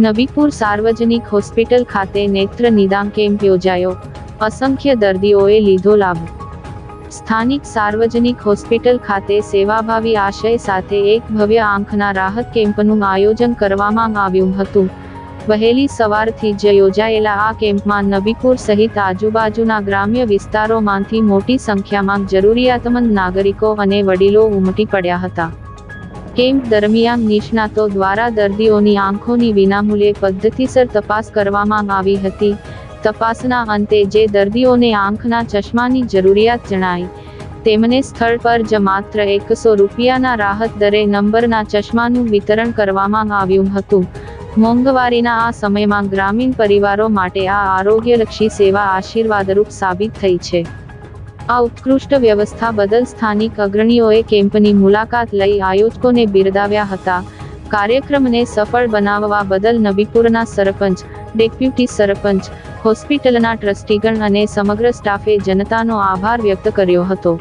નબીપુર સાર્વજનિક હોસ્પિટલ ખાતે નેત્ર નિદાન કેમ્પ યોજાયો. અસંખ્ય દર્દીઓએ લીધો લાભ. સ્થાનિક સાર્વજનિક હોસ્પિટલ ખાતે સેવાભાવી આશય સાથે એક ભવ્ય આંખના રાહત કેમ્પનું આયોજન કરવામાં આવ્યું હતું. વહેલી સવારથી જ યોજાયેલા આ કેમ્પમાં નબીપુર સહિત આજુબાજુના ગ્રામ્ય વિસ્તારોમાંથી મોટી સંખ્યામાં જરૂરિયાતમંદ નાગરિકો અને વડીલો ઉમટી પડ્યા હતા. કેમ્પ દરમિયાન નિષ્ણાતો દ્વારા દર્દીઓની આંખોની વિનામૂલ્યે પદ્ધતિસર તપાસ કરવામાં આવી હતી. તપાસના અંતે જે દર્દીઓને આંખના ચશ્માની જરૂરિયાત જણાઈ, તેમને સ્થળ પર જ માત્ર 100 રૂપિયાના રાહત દરે નંબરના ચશ્માનું વિતરણ કરવામાં આવ્યું હતું. મોંઘવારીના આ સમયમાં ગ્રામીણ પરિવારો માટે આ આરોગ્યલક્ષી સેવા આશીર્વાદરૂપ સાબિત થઈ છે. આ ઉત્કૃષ્ટ વ્યવસ્થા બદલ સ્થાનિક અગ્રણીઓએ કેમ્પની મુલાકાત લઈ આયોજકોને બિરદાવ્યા હતા. કાર્યક્રમને સફળ બનાવવા બદલ નબીપુરના સરપંચ, ડેપ્યુટી સરપંચ, હોસ્પિટલના ટ્રસ્ટીગણ અને સમગ્ર સ્ટાફે જનતાનો આભાર વ્યક્ત કર્યો હતો.